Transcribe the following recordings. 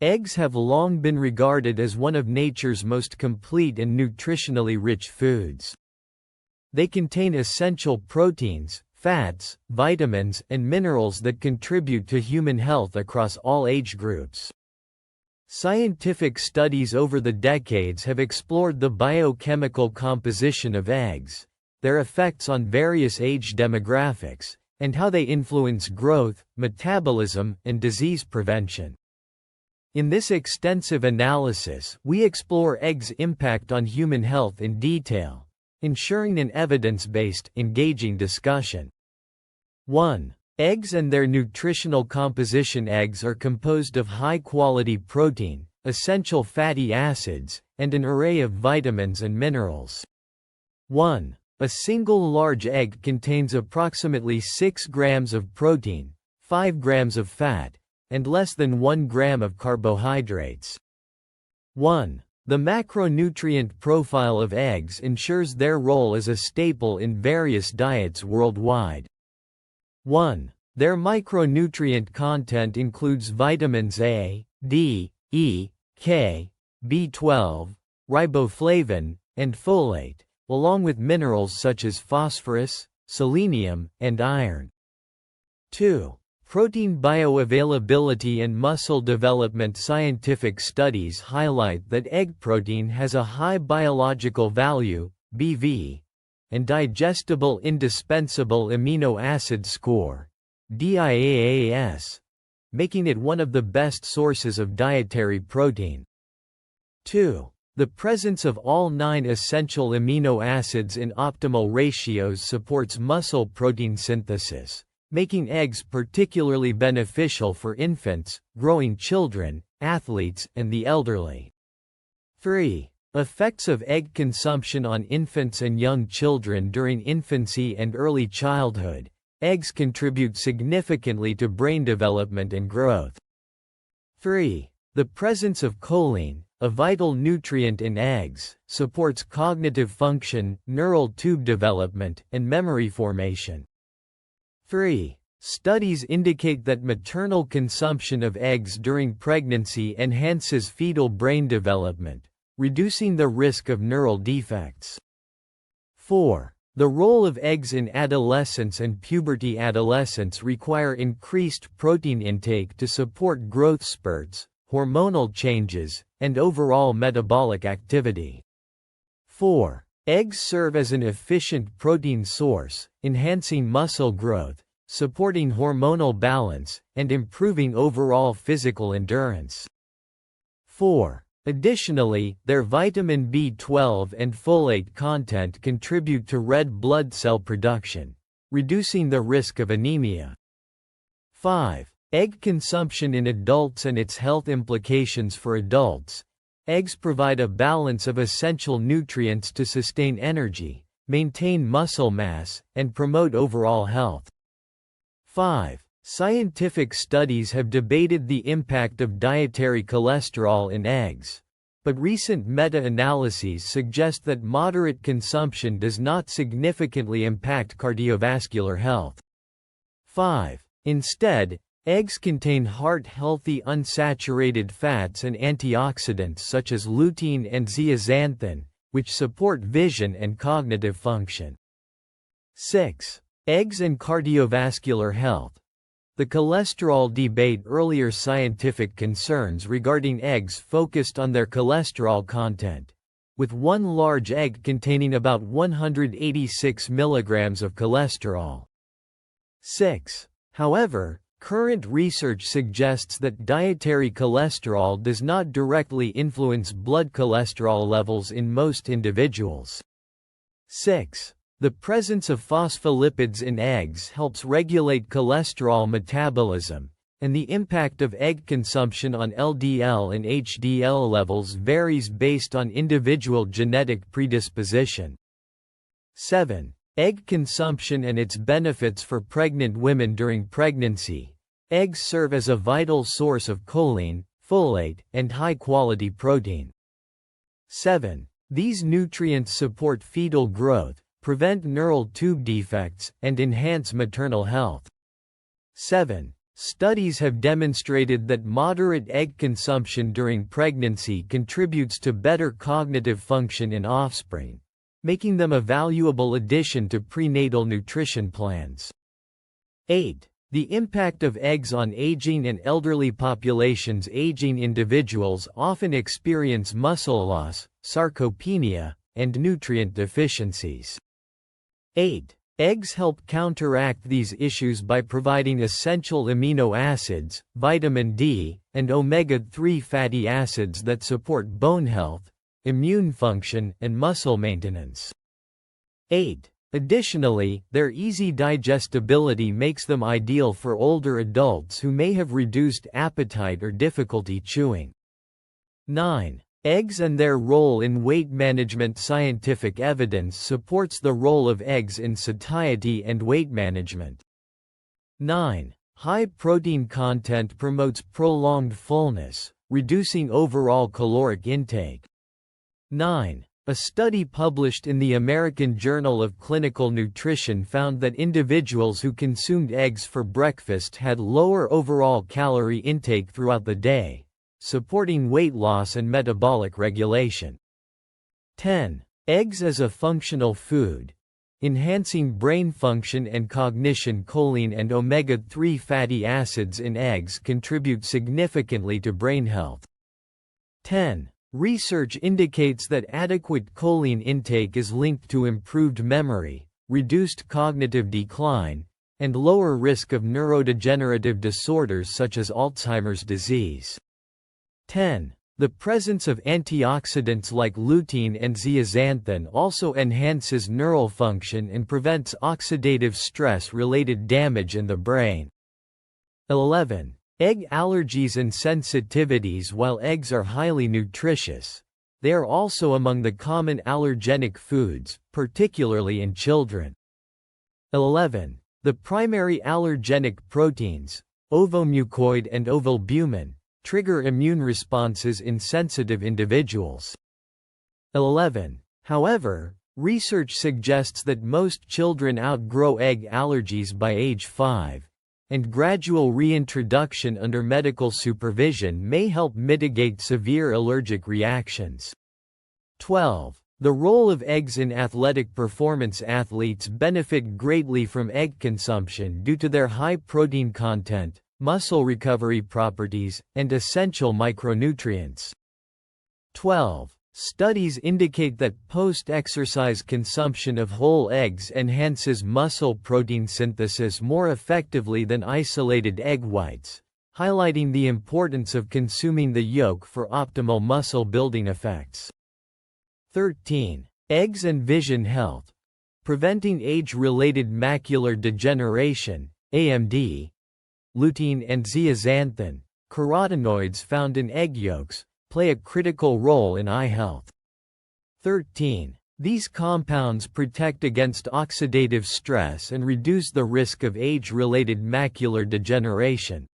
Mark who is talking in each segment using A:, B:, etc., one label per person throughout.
A: Eggs have long been regarded as one of nature's most complete and nutritionally rich foods. They contain essential proteins, fats, vitamins, and minerals that contribute to human health across all age groups. Scientific studies over the decades have explored the biochemical composition of eggs, their effects on various age demographics, and how they influence growth, metabolism, and disease prevention. In this extensive analysis, we explore eggs' impact on human health in detail, ensuring an evidence-based, engaging discussion. 1. Eggs and their nutritional composition. Eggs are composed of high-quality protein, essential fatty acids, and an array of vitamins and minerals. 1. A single large egg contains approximately 6 grams of protein, 5 grams of fat, and less than 1 gram of carbohydrates. 1. The macronutrient profile of eggs ensures their role as a staple in various diets worldwide. 1. Their micronutrient content includes vitamins A, D, E, K, B12, riboflavin, and folate, along with minerals such as phosphorus, selenium, and iron. 2. Protein bioavailability and muscle development. Scientific studies highlight that egg protein has a high biological value, BV, and digestible indispensable amino acid score, DIAAS, making it one of the best sources of dietary protein. 2. The presence of all 9 essential amino acids in optimal ratios supports muscle protein synthesis, making eggs particularly beneficial for infants, growing children, athletes, and the elderly. 3. Effects of egg consumption on infants and young children. During infancy and early childhood, eggs contribute significantly to brain development and growth. 3. The presence of choline, a vital nutrient in eggs, supports cognitive function, neural tube development, and memory formation. 3. Studies indicate that maternal consumption of eggs during pregnancy enhances fetal brain development, reducing the risk of neural defects. 4. The role of eggs in adolescence and puberty. Adolescents require increased protein intake to support growth spurts, hormonal changes, and overall metabolic activity. 4. Eggs serve as an efficient protein source, enhancing muscle growth, supporting hormonal balance, and improving overall physical endurance. 4. Additionally, their vitamin B12 and folate content contribute to red blood cell production, reducing the risk of anemia. 5. Egg consumption in adults and its health implications. For adults, eggs provide a balance of essential nutrients to sustain energy, maintain muscle mass, and promote overall health. 5. Scientific studies have debated the impact of dietary cholesterol in eggs, but recent meta-analyses suggest that moderate consumption does not significantly impact cardiovascular health. 5. Instead, eggs contain heart-healthy unsaturated fats and antioxidants such as lutein and zeaxanthin, which support vision and cognitive function. 6. Eggs and cardiovascular health. The cholesterol debate. Earlier scientific concerns regarding eggs focused on their cholesterol content, with one large egg containing about 186 milligrams of cholesterol. 6. However, current research suggests that dietary cholesterol does not directly influence blood cholesterol levels in most individuals. 6. The presence of phospholipids in eggs helps regulate cholesterol metabolism, and the impact of egg consumption on LDL and HDL levels varies based on individual genetic predisposition. 7. Egg consumption and its benefits for pregnant women. During pregnancy, eggs serve as a vital source of choline, folate, and high-quality protein. 7. These nutrients support fetal growth, prevent neural tube defects, and enhance maternal health. 7. Studies have demonstrated that moderate egg consumption during pregnancy contributes to better cognitive function in offspring, making them a valuable addition to prenatal nutrition plans. 8. The impact of eggs on aging and elderly populations. Aging individuals often experience muscle loss, sarcopenia, and nutrient deficiencies. 8. Eggs help counteract these issues by providing essential amino acids, vitamin D, and omega-3 fatty acids that support bone health, immune function, and muscle maintenance. 8. Additionally, their easy digestibility makes them ideal for older adults who may have reduced appetite or difficulty chewing. 9. Eggs and their role in weight management. Scientific evidence supports the role of eggs in satiety and weight management. 9. High protein content promotes prolonged fullness, reducing overall caloric intake. 9. A study published in the American Journal of Clinical Nutrition found that individuals who consumed eggs for breakfast had lower overall calorie intake throughout the day, supporting weight loss and metabolic regulation. 10. Eggs as a functional food, enhancing brain function and cognition. Choline and omega-3 fatty acids in eggs contribute significantly to brain health. 10. Research indicates that adequate choline intake is linked to improved memory, reduced cognitive decline, and lower risk of neurodegenerative disorders such as Alzheimer's disease. 10. The presence of antioxidants like lutein and zeaxanthin also enhances neural function and prevents oxidative stress-related damage in the brain. 11. Egg allergies and sensitivities. While eggs are highly nutritious, they are also among the common allergenic foods, particularly in children. 11. The primary allergenic proteins, ovomucoid and ovalbumin, trigger immune responses in sensitive individuals. 11. However, research suggests that most children outgrow egg allergies by age 5, and gradual reintroduction under medical supervision may help mitigate severe allergic reactions. 12. The role of eggs in athletic performance. Athletes benefit greatly from egg consumption due to their high protein content, muscle recovery properties, and essential micronutrients. 12. Studies indicate that post-exercise consumption of whole eggs enhances muscle protein synthesis more effectively than isolated egg whites, highlighting the importance of consuming the yolk for optimal muscle building effects. 13. Eggs and vision health. Preventing age-related macular degeneration, AMD. Lutein and zeaxanthin, carotenoids found in egg yolks, play a critical role in eye health. 13. These compounds protect against oxidative stress and reduce the risk of age-related macular degeneration.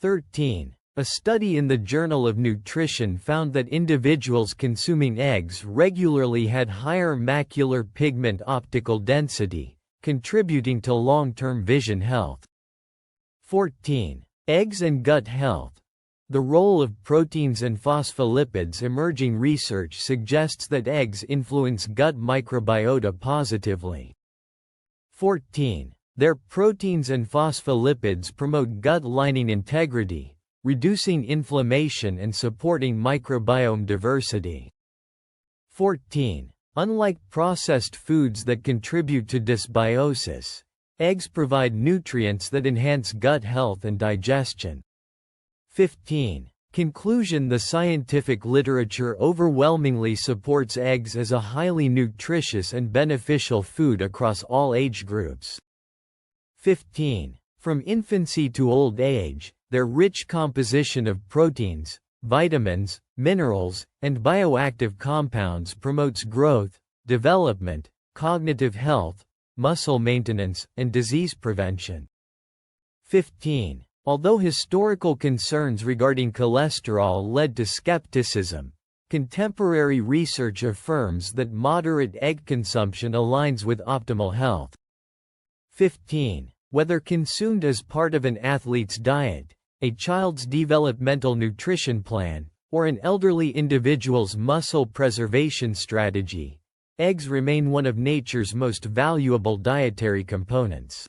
A: 13. A study in the Journal of Nutrition found that individuals consuming eggs regularly had higher macular pigment optical density, contributing to long-term vision health. 14. Eggs and gut health. The role of proteins and phospholipids. Emerging research suggests that eggs influence gut microbiota positively. 14. Their proteins and phospholipids promote gut lining integrity, reducing inflammation and supporting microbiome diversity. 14. Unlike processed foods that contribute to dysbiosis, eggs provide nutrients that enhance gut health and digestion. 15. Conclusion. The scientific literature overwhelmingly supports eggs as a highly nutritious and beneficial food across all age groups. 15. From infancy to old age, their rich composition of proteins, vitamins, minerals, and bioactive compounds promotes growth, development, cognitive health, muscle maintenance, and disease prevention. 15. Although historical concerns regarding cholesterol led to skepticism, contemporary research affirms that moderate egg consumption aligns with optimal health. 15. Whether consumed as part of an athlete's diet, a child's developmental nutrition plan, or an elderly individual's muscle preservation strategy, eggs remain one of nature's most valuable dietary components.